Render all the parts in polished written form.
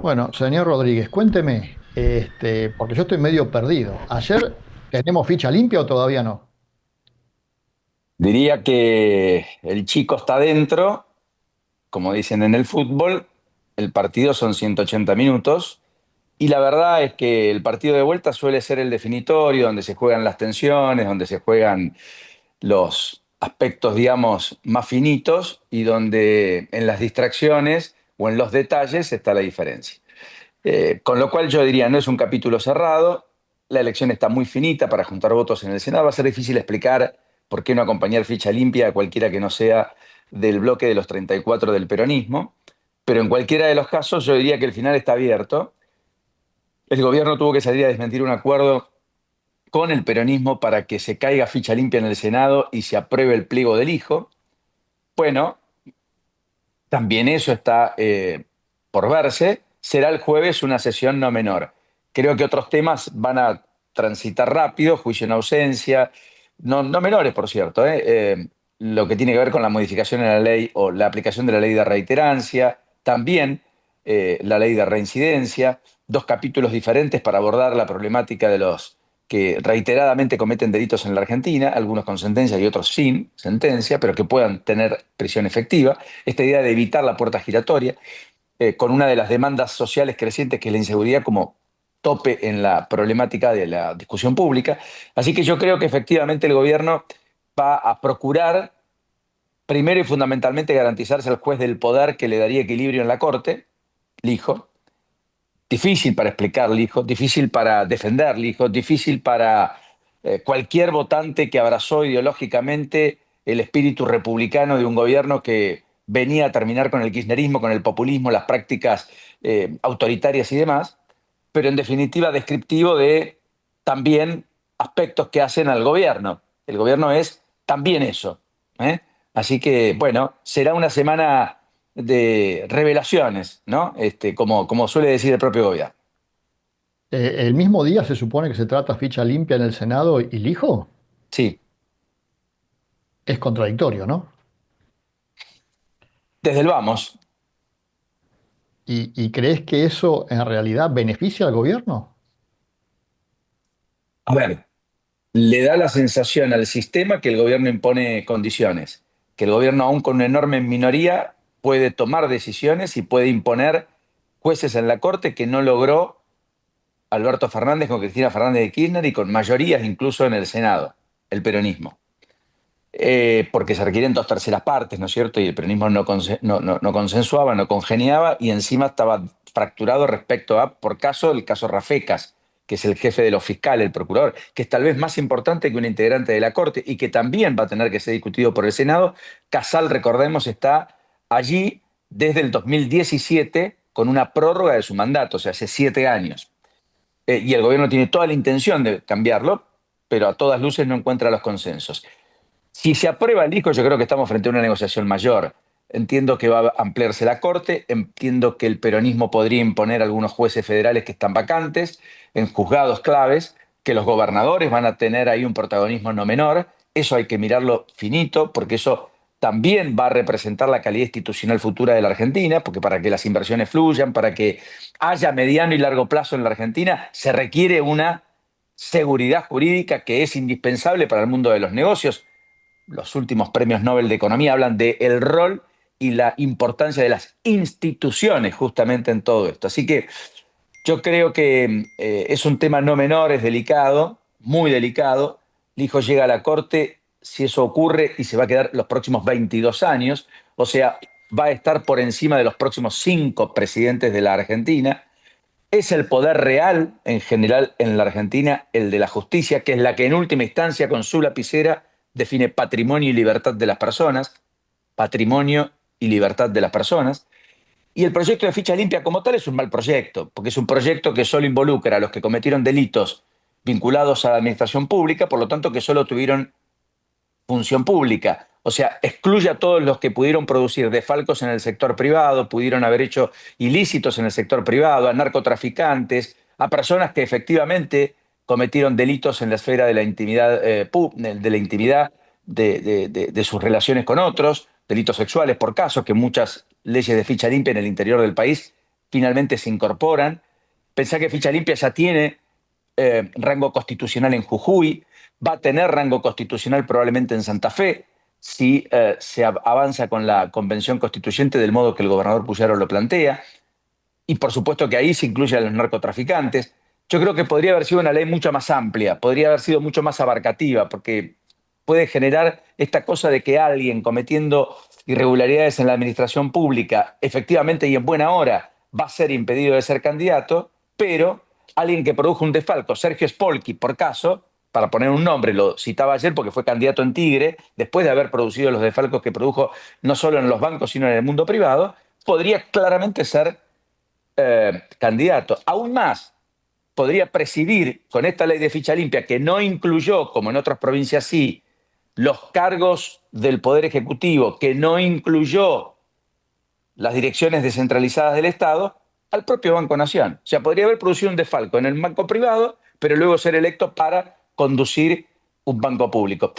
Bueno, señor Rodríguez, cuénteme, porque yo estoy medio perdido. ¿Ayer tenemos ficha limpia o todavía no? Diría que el chico está dentro, como dicen en el fútbol, el partido son 180 minutos y la verdad es que el partido de vuelta suele ser el definitorio, donde se juegan las tensiones, donde se juegan los aspectos, digamos, más finitos y donde en las distracciones o en los detalles está la diferencia. Con lo cual yo diría, no es un capítulo cerrado, la elección está muy finita para juntar votos en el Senado, va a ser difícil explicar por qué no acompañar ficha limpia a cualquiera que no sea del bloque de los 34 del peronismo, pero en cualquiera de los casos yo diría que el final está abierto. El gobierno tuvo que salir a desmentir un acuerdo con el peronismo para que se caiga ficha limpia en el Senado y se apruebe el pliego del hijo. Bueno, también eso está por verse. Será el jueves una sesión no menor. Creo que otros temas van a transitar rápido, juicio en ausencia, no menores, por cierto, lo que tiene que ver con la modificación en la ley o la aplicación de la ley de reiterancia, también la ley de reincidencia, dos capítulos diferentes para abordar la problemática de los que reiteradamente cometen delitos en la Argentina, algunos con sentencia y otros sin sentencia, pero que puedan tener prisión efectiva. Esta idea de evitar la puerta giratoria, con una de las demandas sociales crecientes que es la inseguridad como tope en la problemática de la discusión pública. Así que yo creo que efectivamente el gobierno va a procurar, primero y fundamentalmente, garantizarse al juez del poder que le daría equilibrio en la Corte, Lijo. Difícil para explicar, Lijo, difícil para defender, Lijo, difícil para cualquier votante que abrazó ideológicamente el espíritu republicano de un gobierno que venía a terminar con el kirchnerismo, con el populismo, las prácticas autoritarias y demás, pero en definitiva descriptivo de también aspectos que hacen al gobierno. El gobierno es también eso. ¿Eh? Así que, bueno, será una semana de revelaciones, ¿no? Como suele decir el propio gobierno. ¿El mismo día se supone que se trata ficha limpia en el Senado y lijo? Sí, Es contradictorio, ¿no? desde el vamos. ¿Y crees que eso en realidad beneficia al gobierno? A ver, le da la sensación al sistema que el gobierno impone condiciones, que el gobierno, aún con una enorme minoría, puede tomar decisiones y puede imponer jueces en la Corte que no logró Alberto Fernández con Cristina Fernández de Kirchner y con mayorías incluso en el Senado, el peronismo. Porque se requieren dos terceras partes, ¿no es cierto? Y el peronismo no consensuaba, no congeniaba y encima estaba fracturado respecto a, por caso, el caso Rafecas, que es el jefe de los fiscales, el procurador, que es tal vez más importante que un integrante de la Corte y que también va a tener que ser discutido por el Senado. Casal, recordemos, está allí desde el 2017 con una prórroga de su mandato, o sea, hace 7 años. Y el gobierno tiene toda la intención de cambiarlo, pero a todas luces no encuentra los consensos. Si se aprueba el disco, yo creo que estamos frente a una negociación mayor. Entiendo que va a ampliarse la Corte, entiendo que el peronismo podría imponer algunos jueces federales que están vacantes en juzgados claves, que los gobernadores van a tener ahí un protagonismo no menor. Eso hay que mirarlo finito, porque eso también va a representar la calidad institucional futura de la Argentina, porque para que las inversiones fluyan, para que haya mediano y largo plazo en la Argentina, se requiere una seguridad jurídica que es indispensable para el mundo de los negocios. Los últimos premios Nobel de Economía hablan de el rol y la importancia de las instituciones justamente en todo esto. Así que yo creo que es un tema no menor, es delicado, muy delicado. El hijo llega a la Corte, si eso ocurre, y se va a quedar los próximos 22 años, o sea, va a estar por encima de los próximos 5 presidentes de la Argentina. Es el poder real en general en la Argentina, el de la justicia, que es la que en última instancia con su lapicera define patrimonio y libertad de las personas, patrimonio y libertad de las personas. Y el proyecto de ficha limpia como tal es un mal proyecto, porque es un proyecto que solo involucra a los que cometieron delitos vinculados a la administración pública, por lo tanto que solo tuvieron función pública. O sea, excluye a todos los que pudieron producir desfalcos en el sector privado, pudieron haber hecho ilícitos en el sector privado, a narcotraficantes, a personas que efectivamente cometieron delitos en la esfera de la intimidad, de la intimidad de sus relaciones con otros, delitos sexuales por casos, que muchas leyes de ficha limpia en el interior del país finalmente se incorporan. Pensá que Ficha Limpia ya tiene rango constitucional en Jujuy, va a tener rango constitucional probablemente en Santa Fe, si se avanza con la convención constituyente del modo que el gobernador Puyaro lo plantea. Y por supuesto que ahí se incluyen a los narcotraficantes. Yo creo que podría haber sido una ley mucho más amplia, podría haber sido mucho más abarcativa, porque puede generar esta cosa de que alguien cometiendo irregularidades en la administración pública, efectivamente y en buena hora, va a ser impedido de ser candidato, pero alguien que produjo un desfalco, Sergio Spolky, por caso, para poner un nombre, lo citaba ayer porque fue candidato en Tigre, después de haber producido los desfalcos que produjo no solo en los bancos, sino en el mundo privado, podría claramente ser candidato. Aún más, podría presidir con esta ley de ficha limpia, que no incluyó, como en otras provincias sí, los cargos del Poder Ejecutivo, que no incluyó las direcciones descentralizadas del Estado, al propio Banco Nación. O sea, podría haber producido un desfalco en el banco privado, pero luego ser electo para conducir un banco público.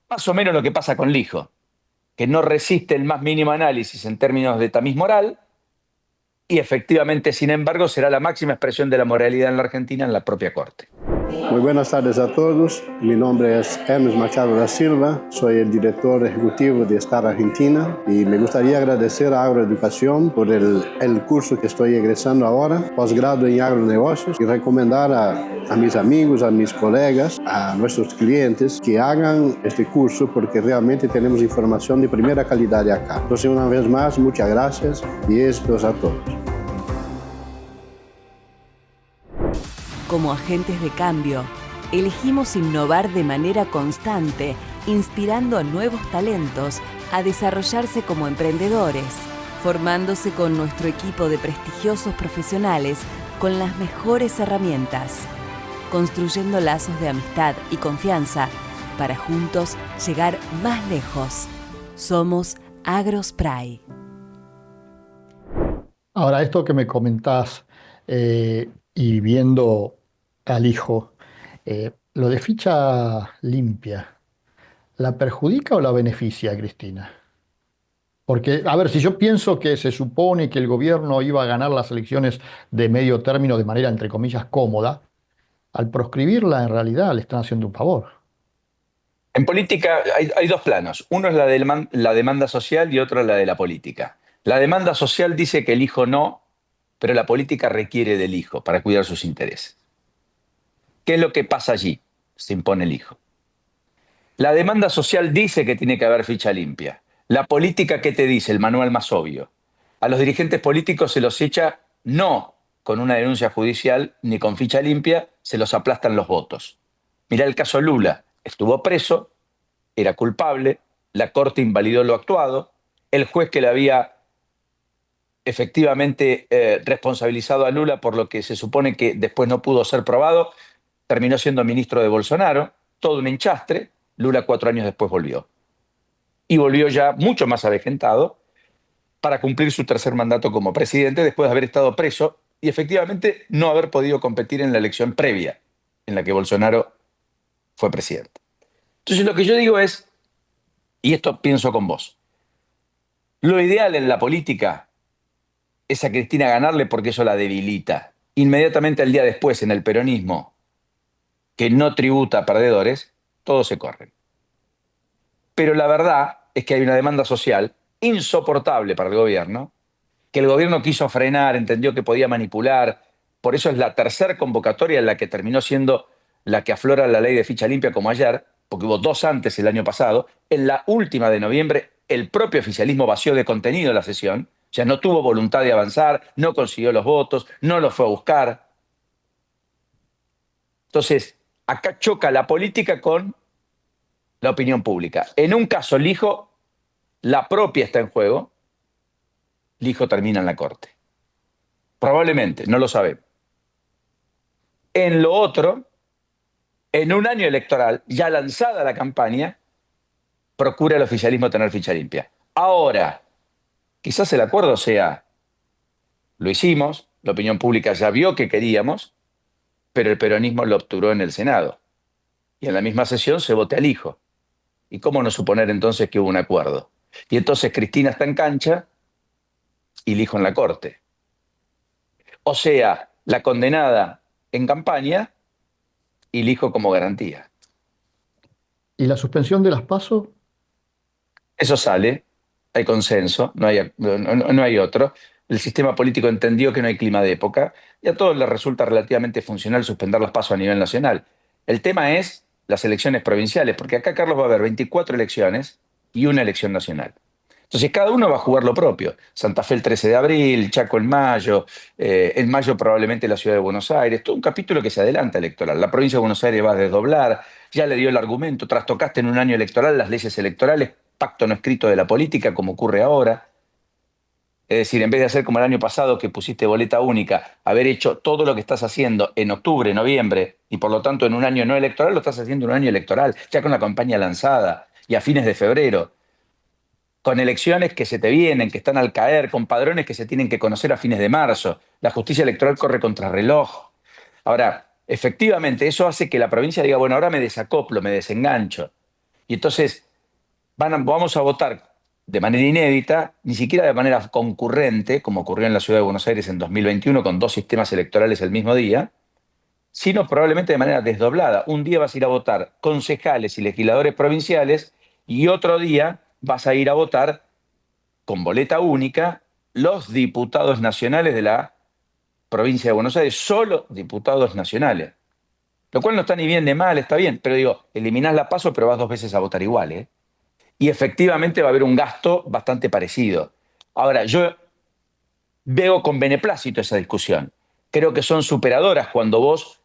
Más o menos lo que pasa con Lijo, que no resiste el más mínimo análisis en términos de tamiz moral, y efectivamente, sin embargo, será la máxima expresión de la moralidad en la Argentina en la propia Corte. Muy buenas tardes a todos. Mi nombre es Hermes Machado da Silva, soy el director ejecutivo de Star Argentina y me gustaría agradecer a Agroeducación por el curso que estoy egresando ahora, posgrado en agronegocios, y recomendar a mis amigos, a mis colegas, a nuestros clientes que hagan este curso porque realmente tenemos información de primera calidad de acá. Entonces, una vez más, muchas gracias y éxitos a todos. Como agentes de cambio, elegimos innovar de manera constante, inspirando a nuevos talentos a desarrollarse como emprendedores, formándose con nuestro equipo de prestigiosos profesionales con las mejores herramientas, construyendo lazos de amistad y confianza para juntos llegar más lejos. Somos Agrospray. Ahora, esto que me comentás y viendo al hijo, lo de ficha limpia, ¿la perjudica o la beneficia, Cristina? Porque, a ver, si yo pienso que se supone que el gobierno iba a ganar las elecciones de medio término de manera, entre comillas, cómoda, al proscribirla en realidad le están haciendo un favor. En política hay dos planos. Uno es la demanda social y otro la de la política. La demanda social dice que el hijo no, pero la política requiere del hijo para cuidar sus intereses. ¿Qué es lo que pasa allí? Se impone el hijo. La demanda social dice que tiene que haber ficha limpia. La política, ¿qué te dice? El manual más obvio. A los dirigentes políticos se los echa no con una denuncia judicial ni con ficha limpia, se los aplastan los votos. Mirá el caso Lula. Estuvo preso, era culpable, la Corte invalidó lo actuado, el juez que le había efectivamente responsabilizado a Lula por lo que se supone que después no pudo ser probado, terminó siendo ministro de Bolsonaro, todo un enchastre. Lula 4 años después volvió. Y volvió ya mucho más avejentado para cumplir su tercer mandato como presidente después de haber estado preso y efectivamente no haber podido competir en la elección previa en la que Bolsonaro fue presidente. Entonces lo que yo digo es, y esto pienso con vos, lo ideal en la política es a Cristina ganarle porque eso la debilita. Inmediatamente al día después en el peronismo, que no tributa a perdedores, todos se corren. Pero la verdad es que hay una demanda social insoportable para el gobierno, que el gobierno quiso frenar, entendió que podía manipular. Por eso es la tercera convocatoria en la que terminó siendo la que aflora la ley de ficha limpia como ayer, porque hubo 2 antes el año pasado. En la última de noviembre, el propio oficialismo vació de contenido la sesión, o sea, no tuvo voluntad de avanzar, no consiguió los votos, no los fue a buscar. Entonces, acá choca la política con la opinión pública. En un caso, Lijo, la propia está en juego, Lijo termina en la Corte. Probablemente, no lo sabemos. En lo otro, en un año electoral, ya lanzada la campaña, procura el oficialismo tener ficha limpia. Ahora, quizás el acuerdo sea, lo hicimos, la opinión pública ya vio que queríamos, pero el peronismo lo obturó en el Senado. Y en la misma sesión se vote al hijo. ¿Y cómo no suponer entonces que hubo un acuerdo? Y entonces Cristina está en cancha y el hijo en la Corte. O sea, la condenada en campaña y Lijo como garantía. ¿Y la suspensión de las PASO? Eso sale, hay consenso, no hay otro. El sistema político entendió que no hay clima de época y a todos les resulta relativamente funcional suspender los pasos a nivel nacional. El tema es las elecciones provinciales, porque acá, Carlos, va a haber 24 elecciones y una elección nacional. Entonces, cada uno va a jugar lo propio. Santa Fe el 13 de abril, Chaco en mayo probablemente la ciudad de Buenos Aires, todo un capítulo que se adelanta electoral. La provincia de Buenos Aires va a desdoblar, ya le dio el argumento, trastocaste en un año electoral las leyes electorales, pacto no escrito de la política, como ocurre ahora. Es decir, en vez de hacer como el año pasado que pusiste boleta única, haber hecho todo lo que estás haciendo en octubre, noviembre, y por lo tanto en un año no electoral, lo estás haciendo en un año electoral, ya con la campaña lanzada y a fines de febrero, con elecciones que se te vienen, que están al caer, con padrones que se tienen que conocer a fines de marzo. La justicia electoral corre contra reloj. Ahora, efectivamente, eso hace que la provincia diga, bueno, ahora me desacoplo, me desengancho. Y entonces vamos a votar de manera inédita, ni siquiera de manera concurrente, como ocurrió en la ciudad de Buenos Aires en 2021 con dos sistemas electorales el mismo día, sino probablemente de manera desdoblada. Un día vas a ir a votar concejales y legisladores provinciales y otro día vas a ir a votar con boleta única los diputados nacionales de la provincia de Buenos Aires, solo diputados nacionales. Lo cual no está ni bien ni mal, está bien, pero digo, eliminás la PASO, pero vas dos veces a votar igual, ¿eh? Y efectivamente va a haber un gasto bastante parecido. Ahora, yo veo con beneplácito esa discusión. Creo que son superadoras cuando vos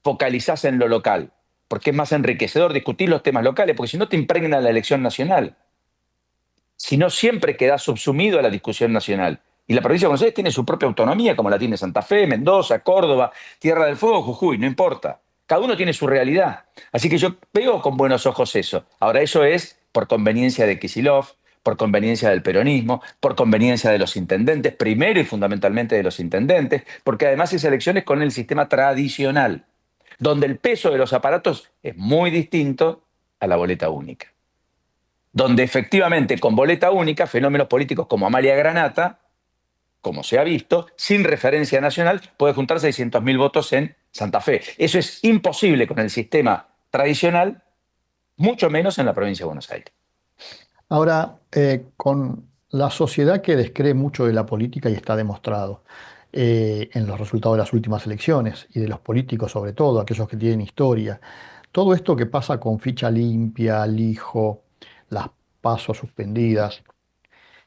focalizás en lo local, porque es más enriquecedor discutir los temas locales, porque si no te impregna la elección nacional. Si no, siempre quedás subsumido a la discusión nacional. Y la provincia de Buenos Aires tiene su propia autonomía, como la tiene Santa Fe, Mendoza, Córdoba, Tierra del Fuego, Jujuy, no importa. Cada uno tiene su realidad. Así que yo veo con buenos ojos eso. Ahora, eso es por conveniencia de Kicillof, por conveniencia del peronismo, por conveniencia de los intendentes, primero y fundamentalmente de los intendentes, porque además es elecciones con el sistema tradicional, donde el peso de los aparatos es muy distinto a la boleta única, donde efectivamente con boleta única fenómenos políticos como Amalia Granata, como se ha visto, sin referencia nacional, puede juntar 600.000 votos en Santa Fe. Eso es imposible con el sistema tradicional, mucho menos en la provincia de Buenos Aires. Ahora, con la sociedad que descree mucho de la política y está demostrado en los resultados de las últimas elecciones y de los políticos sobre todo, aquellos que tienen historia, todo esto que pasa con ficha limpia, lijo, las pasos suspendidas,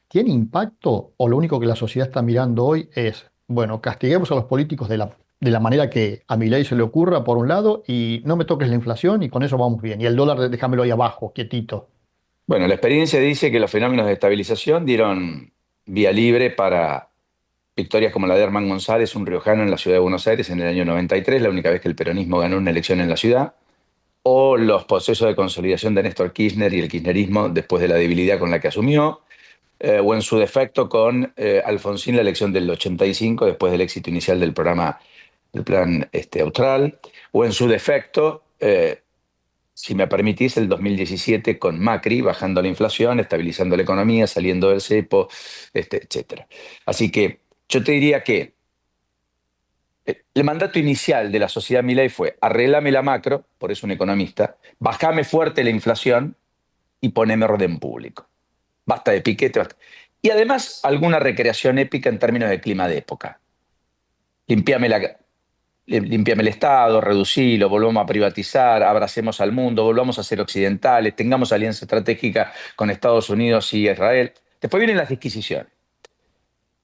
¿tiene impacto o lo único que la sociedad está mirando hoy es, bueno, castiguemos a los políticos de la manera que a Milei se le ocurra por un lado y no me toques la inflación y con eso vamos bien? Y el dólar déjamelo ahí abajo, quietito. Bueno, la experiencia dice que los fenómenos de estabilización dieron vía libre para victorias como la de Herman González, un riojano en la ciudad de Buenos Aires en el año 93, la única vez que el peronismo ganó una elección en la ciudad, o los procesos de consolidación de Néstor Kirchner y el kirchnerismo después de la debilidad con la que asumió, o en su defecto con Alfonsín la elección del 85 después del éxito inicial del programa, del plan Austral, o en su defecto, si me permitís, el 2017 con Macri, bajando la inflación, estabilizando la economía, saliendo del cepo, etcétera. Así que yo te diría que el mandato inicial de la sociedad Milei fue arreglame la macro, por eso un economista, bajame fuerte la inflación y poneme orden público. Basta de piquete, basta. Y además alguna recreación épica en términos de clima de época. Limpiame limpiame el Estado, reducilo, volvamos a privatizar, abracemos al mundo, volvamos a ser occidentales, tengamos alianza estratégica con Estados Unidos y Israel. Después vienen las disquisiciones.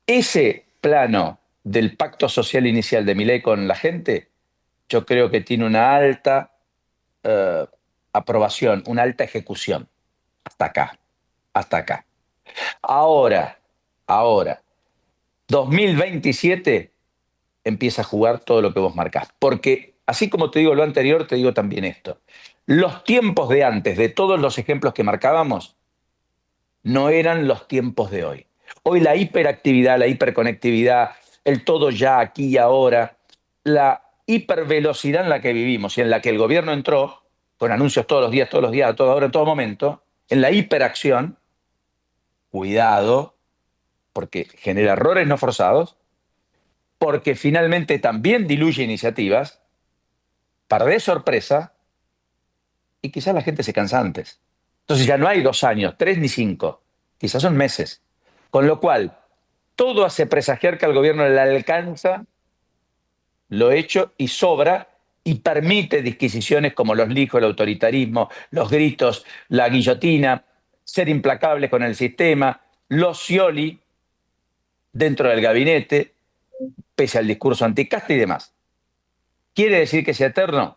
Ese plano del pacto social inicial de Milei con la gente, yo creo que tiene una alta eh, aprobación, una alta ejecución. Hasta acá, hasta acá. Ahora, ahora, 2027 empieza a jugar todo lo que vos marcás. Porque así como te digo lo anterior, te digo también esto. Los tiempos de antes, de todos los ejemplos que marcábamos, no eran los tiempos de hoy. Hoy la hiperactividad, la hiperconectividad, el todo ya, aquí y ahora, la hipervelocidad en la que vivimos y en la que el gobierno entró, con anuncios todos los días, a toda hora, en todo momento, en la hiperacción, cuidado, porque genera errores no forzados, porque finalmente también diluye iniciativas, perdés sorpresa y quizás la gente se cansa antes. Entonces ya no hay 2 años, 3 ni 5, quizás son meses. Con lo cual, todo hace presagiar que al gobierno le alcanza lo hecho y sobra y permite disquisiciones como los lijos, el autoritarismo, los gritos, la guillotina, ser implacables con el sistema, los Scioli dentro del gabinete, pese al discurso anticasta y demás. ¿Quiere decir que sea eterno?